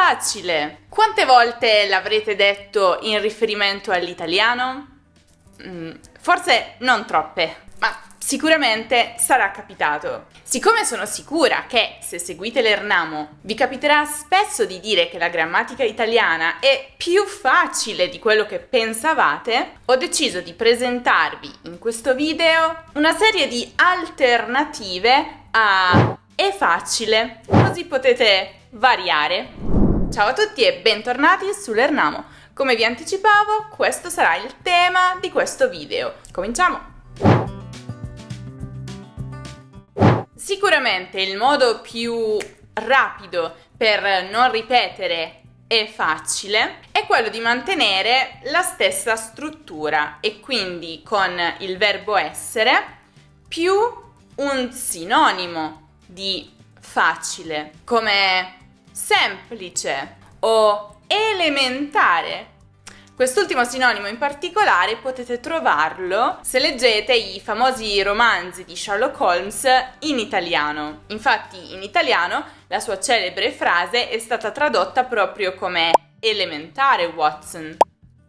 facile. Quante volte l'avrete detto in riferimento all'italiano? Forse non troppe, ma sicuramente sarà capitato. Siccome sono sicura che se seguite l'Ernamo vi capiterà spesso di dire che la grammatica italiana è più facile di quello che pensavate, ho deciso di presentarvi in questo video una serie di alternative a è facile, così potete variare. Ciao a tutti e bentornati sull'Ernamo. Come vi anticipavo, questo sarà il tema di questo video. Cominciamo! Sicuramente il modo più rapido per non ripetere è facile è quello di mantenere la stessa struttura e quindi con il verbo essere più un sinonimo di facile come semplice o elementare. Quest'ultimo sinonimo in particolare potete trovarlo se leggete i famosi romanzi di Sherlock Holmes in italiano. Infatti in italiano la sua celebre frase è stata tradotta proprio come elementare, Watson,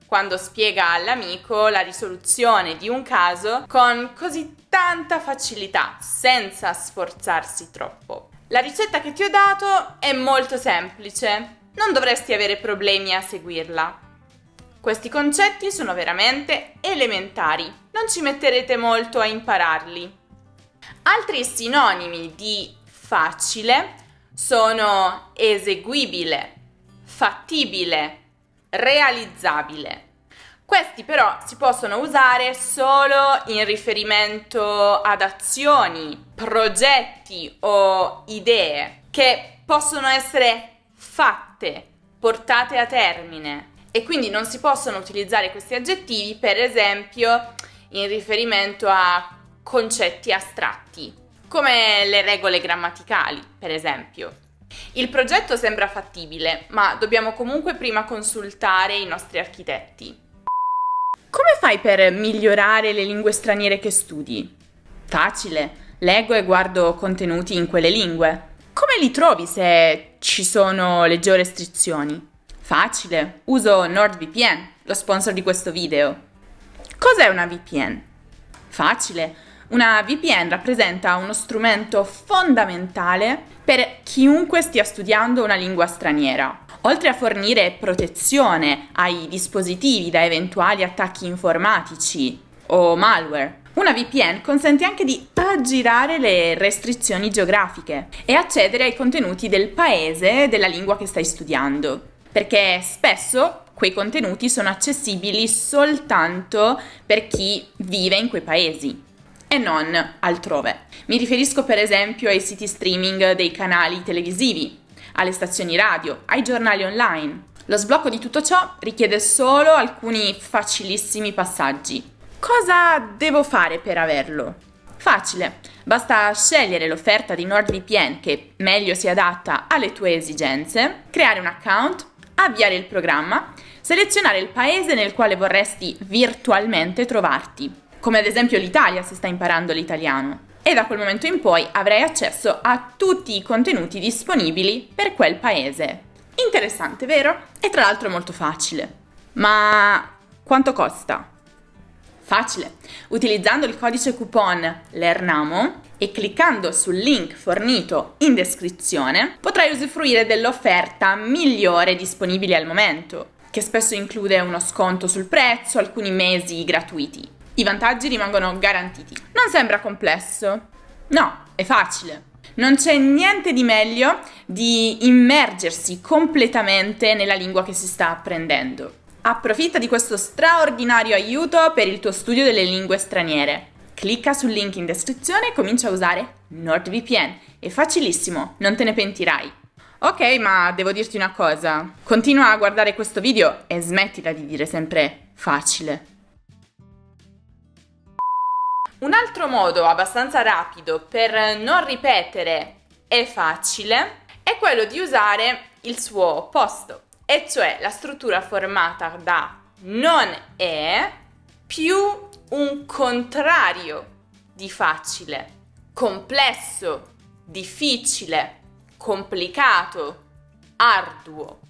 quando spiega all'amico la risoluzione di un caso con così tanta facilità, senza sforzarsi troppo. La ricetta che ti ho dato è molto semplice, non dovresti avere problemi a seguirla. Questi concetti sono veramente elementari, non ci metterete molto a impararli. Altri sinonimi di facile sono eseguibile, fattibile, realizzabile. Questi però si possono usare solo in riferimento ad azioni, progetti o idee che possono essere fatte, portate a termine. E quindi non si possono utilizzare questi aggettivi, per esempio, in riferimento a concetti astratti, come le regole grammaticali, per esempio. Il progetto sembra fattibile, ma dobbiamo comunque prima consultare i nostri architetti. Come fai per migliorare le lingue straniere che studi? Facile, leggo e guardo contenuti in quelle lingue. Come li trovi se ci sono le georestrizioni? Facile, uso NordVPN, lo sponsor di questo video. Cos'è una VPN? Facile, una VPN rappresenta uno strumento fondamentale per chiunque stia studiando una lingua straniera. Oltre a fornire protezione ai dispositivi da eventuali attacchi informatici o malware, una VPN consente anche di aggirare le restrizioni geografiche e accedere ai contenuti del paese della lingua che stai studiando. Perché spesso quei contenuti sono accessibili soltanto per chi vive in quei paesi e non altrove. Mi riferisco per esempio ai siti streaming dei canali televisivi, alle stazioni radio, ai giornali online. Lo sblocco di tutto ciò richiede solo alcuni facilissimi passaggi. Cosa devo fare per averlo? Facile, basta scegliere l'offerta di NordVPN che meglio si adatta alle tue esigenze, creare un account, avviare il programma, selezionare il paese nel quale vorresti virtualmente trovarti, come ad esempio l'Italia se stai imparando l'italiano, e da quel momento in poi avrai accesso a tutti i contenuti disponibili per quel paese. Interessante, vero? E tra l'altro molto facile. Ma quanto costa? Facile, utilizzando il codice coupon LERNAMO e cliccando sul link fornito in descrizione potrai usufruire dell'offerta migliore disponibile al momento, che spesso include uno sconto sul prezzo, alcuni mesi gratuiti. I vantaggi rimangono garantiti. Non sembra complesso? No, è facile. Non c'è niente di meglio di immergersi completamente nella lingua che si sta apprendendo. Approfitta di questo straordinario aiuto per il tuo studio delle lingue straniere. Clicca sul link in descrizione e comincia a usare NordVPN. È facilissimo, non te ne pentirai. Ok, ma devo dirti una cosa. Continua a guardare questo video e smettila di dire sempre facile. Un altro modo abbastanza rapido per non ripetere è facile è quello di usare il suo opposto. E cioè la struttura formata da non è più un contrario di facile, complesso, difficile, complicato, arduo.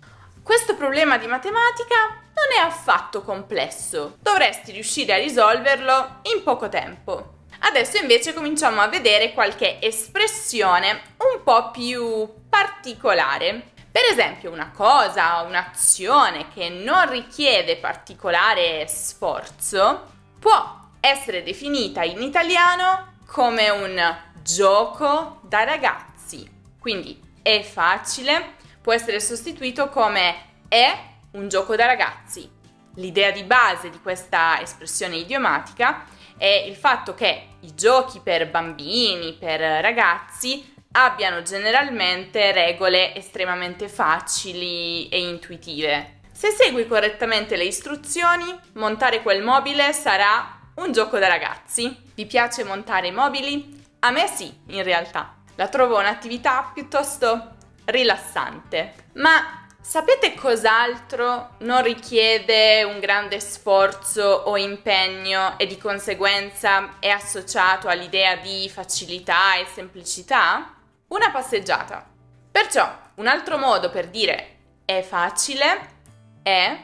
Questo problema di matematica non è affatto complesso, dovresti riuscire a risolverlo in poco tempo. Adesso invece cominciamo a vedere qualche espressione un po' più particolare. Per esempio, una cosa, un'azione che non richiede particolare sforzo può essere definita in italiano come un gioco da ragazzi. Quindi è facile, può essere sostituito come è un gioco da ragazzi. L'idea di base di questa espressione idiomatica è il fatto che i giochi per bambini, per ragazzi, abbiano generalmente regole estremamente facili e intuitive. Se segui correttamente le istruzioni, montare quel mobile sarà un gioco da ragazzi. Vi piace montare i mobili? A me sì, in realtà. La trovo un'attività piuttosto rilassante. Ma sapete cos'altro non richiede un grande sforzo o impegno e di conseguenza è associato all'idea di facilità e semplicità? Una passeggiata. Perciò un altro modo per dire è facile è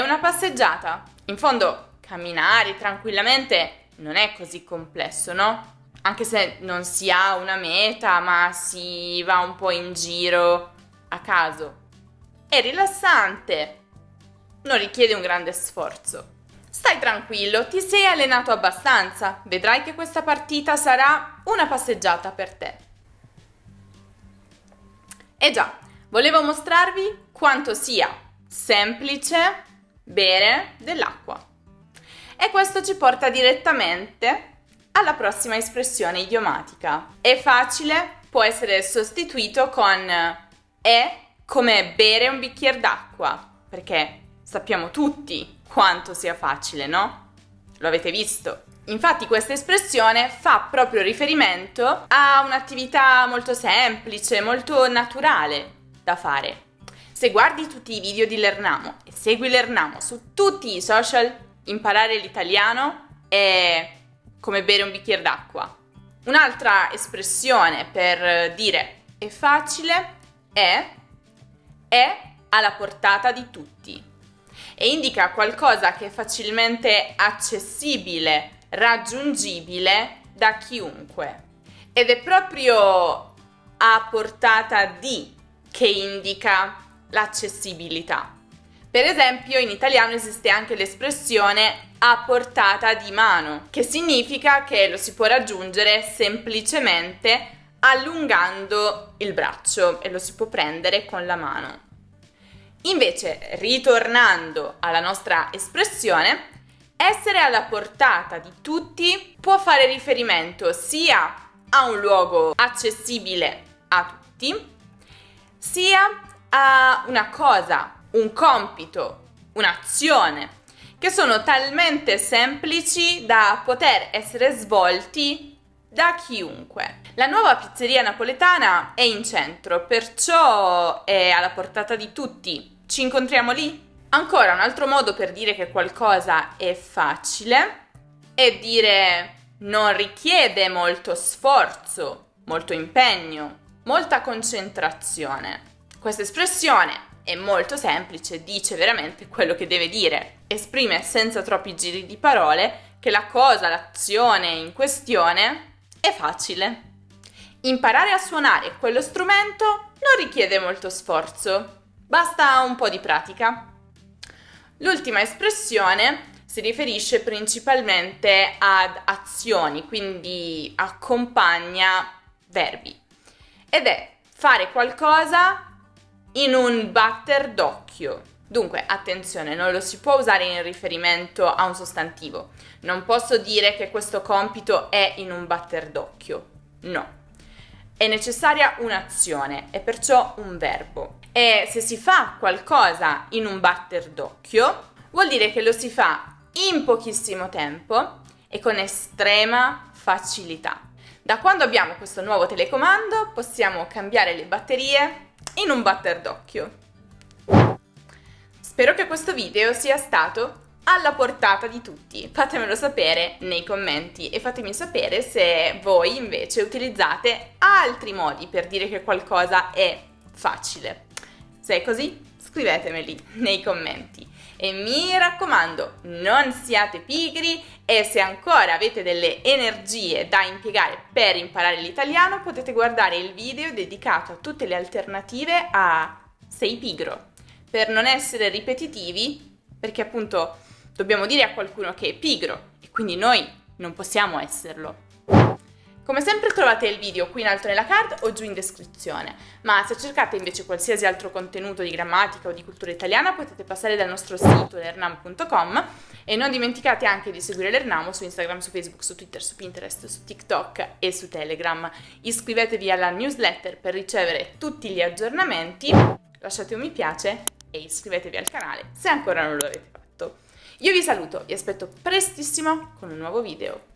una passeggiata. In fondo camminare tranquillamente non è così complesso, no? Anche se non si ha una meta, ma si va un po' in giro a caso. È rilassante, non richiede un grande sforzo. Stai tranquillo, ti sei allenato abbastanza, vedrai che questa partita sarà una passeggiata per te. E già, volevo mostrarvi quanto sia semplice bere dell'acqua. E questo ci porta direttamente alla prossima espressione idiomatica. È facile, può essere sostituito con è come bere un bicchiere d'acqua, perché sappiamo tutti quanto sia facile, no? Lo avete visto? Infatti questa espressione fa proprio riferimento a un'attività molto semplice, molto naturale da fare. Se guardi tutti i video di Lernamo e segui Lernamo su tutti i social, imparare l'italiano è come bere un bicchiere d'acqua. Un'altra espressione per dire è facile è alla portata di tutti e indica qualcosa che è facilmente accessibile, raggiungibile da chiunque. Ed è proprio a portata di che indica l'accessibilità. Per esempio, in italiano esiste anche l'espressione a portata di mano, che significa che lo si può raggiungere semplicemente allungando il braccio e lo si può prendere con la mano. Invece, ritornando alla nostra espressione, essere alla portata di tutti può fare riferimento sia a un luogo accessibile a tutti, sia a una cosa, un compito, un'azione, che sono talmente semplici da poter essere svolti da chiunque. La nuova pizzeria napoletana è in centro, perciò è alla portata di tutti. Ci incontriamo lì? Ancora un altro modo per dire che qualcosa è facile è dire non richiede molto sforzo, molto impegno, molta concentrazione. Questa espressione è molto semplice, dice veramente quello che deve dire. Esprime senza troppi giri di parole che la cosa, l'azione in questione è facile. Imparare a suonare quello strumento non richiede molto sforzo. Basta un po' di pratica. L'ultima espressione si riferisce principalmente ad azioni, quindi accompagna verbi. Ed è fare qualcosa in un batter d'occhio. Dunque, attenzione, non lo si può usare in riferimento a un sostantivo. Non posso dire che questo compito è in un batter d'occhio. No. È necessaria un'azione e perciò un verbo. E se si fa qualcosa in un batter d'occhio, vuol dire che lo si fa in pochissimo tempo e con estrema facilità. Da quando abbiamo questo nuovo telecomando possiamo cambiare le batterie in un batter d'occhio. Spero che questo video sia stato alla portata di tutti. Fatemelo sapere nei commenti e fatemi sapere se voi invece utilizzate altri modi per dire che qualcosa è facile. Se è così, scrivetemeli nei commenti. E mi raccomando, non siate pigri e se ancora avete delle energie da impiegare per imparare l'italiano, potete guardare il video dedicato a tutte le alternative a sei pigro, per non essere ripetitivi, perché appunto dobbiamo dire a qualcuno che è pigro e quindi noi non possiamo esserlo. Come sempre trovate il video qui in alto nella card o giù in descrizione, ma se cercate invece qualsiasi altro contenuto di grammatica o di cultura italiana potete passare dal nostro sito learnam.com e non dimenticate anche di seguire Learnamo su Instagram, su Facebook, su Twitter, su Pinterest, su TikTok e su Telegram. Iscrivetevi alla newsletter per ricevere tutti gli aggiornamenti, lasciate un mi piace e iscrivetevi al canale se ancora non lo avete fatto. Io vi saluto, vi aspetto prestissimo con un nuovo video.